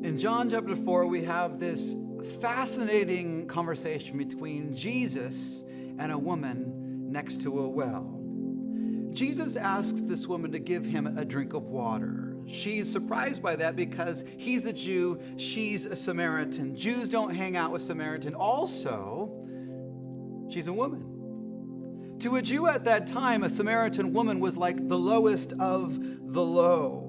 In John chapter 4, we have this fascinating conversation between Jesus and a woman next to a well. Jesus asks this woman to give him a drink of water. She's surprised by that because he's a Jew, she's a Samaritan. Jews don't hang out with Samaritan. Also, she's a woman. To a Jew at that time, a Samaritan woman was like the lowest of the low.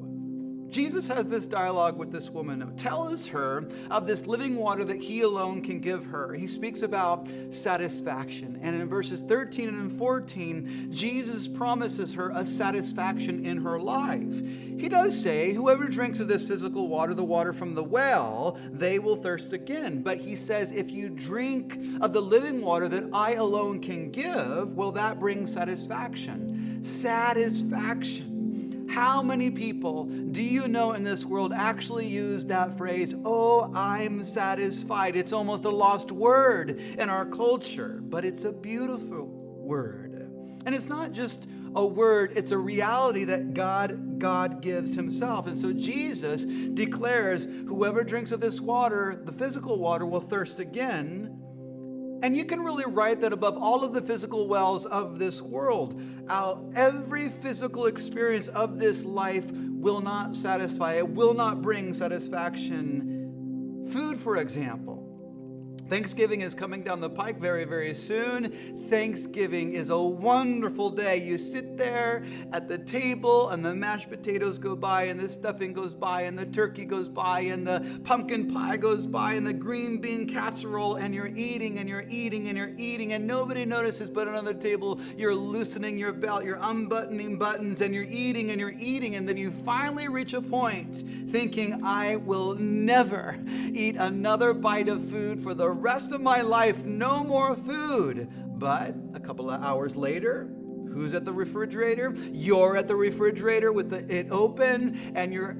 Jesus has this dialogue with this woman, tells her of this living water that he alone can give her. He speaks about satisfaction. And in verses 13 and 14, Jesus promises her a satisfaction in her life. He does say, whoever drinks of this physical water, the water from the well, they will thirst again. But he says, if you drink of the living water that I alone can give, well, that brings satisfaction. Satisfaction. How many people do you know in this world actually use that phrase, oh, I'm satisfied? It's almost a lost word in our culture, but it's a beautiful word. And it's not just a word, it's a reality that God gives himself. And so Jesus declares, whoever drinks of this water, the physical water, will thirst again. And you can really write that above all of the physical wells of this world. Every physical experience of this life will not satisfy. It will not bring satisfaction. Food, for example. Thanksgiving is coming down the pike very, very soon. Thanksgiving is a wonderful day. You sit there at the table and the mashed potatoes go by and the stuffing goes by and the turkey goes by and the pumpkin pie goes by and the green bean casserole, and you're eating and you're eating and you're eating and nobody notices, but on the table you're loosening your belt, you're unbuttoning buttons, and you're eating and then you finally reach a point thinking, I will never eat another bite of food for the rest of my life, no more food. But a couple of hours later, who's at the refrigerator? You're at the refrigerator with it open, and you're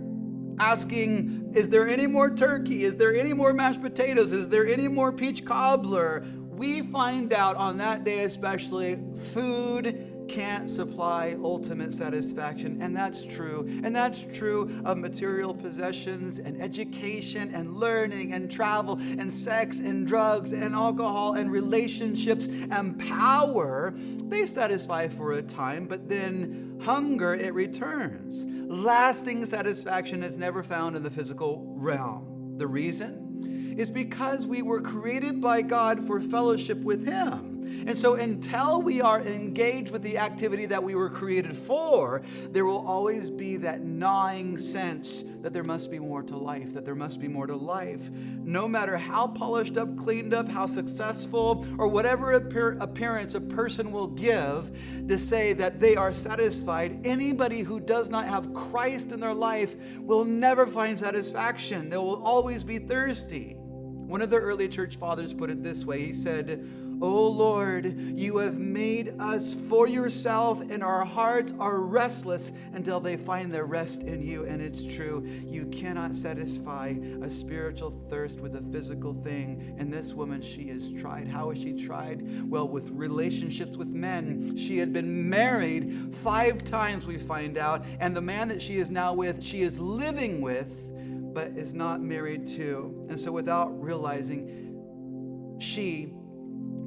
asking, is there any more turkey? Is there any more mashed potatoes? Is there any more peach cobbler? We find out on that day especially, food can't supply ultimate satisfaction. And that's true. And that's true of material possessions and education and learning and travel and sex and drugs and alcohol and relationships and power. They satisfy for a time, but then hunger, it returns. Lasting satisfaction is never found in the physical realm. The reason is because we were created by God for fellowship with him. And so until we are engaged with the activity that we were created for, there will always be that gnawing sense that there must be more to life, that there must be more to life. No matter how polished up, cleaned up, how successful, or whatever appearance a person will give to say that they are satisfied, anybody who does not have Christ in their life will never find satisfaction. They will always be thirsty. One of the early church fathers put it this way. He said, O Lord, you have made us for yourself, and our hearts are restless until they find their rest in you. And it's true. You cannot satisfy a spiritual thirst with a physical thing. And this woman, she has tried. How has she tried? Well, with relationships with men. She had been married 5 times, we find out. And the man that she is now with, she is living with, but is not married to. And so without realizing,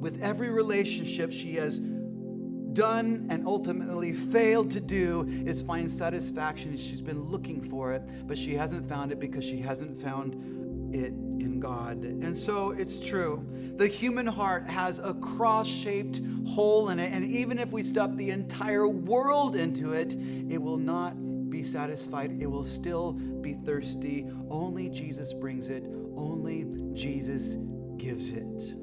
with every relationship she has done and ultimately failed to do is find satisfaction. She's been looking for it, but she hasn't found it because she hasn't found it in God. And so it's true. The human heart has a cross-shaped hole in it, and even if we stuff the entire world into it, it will not be satisfied. It will still be thirsty. Only Jesus brings it. Only Jesus gives it.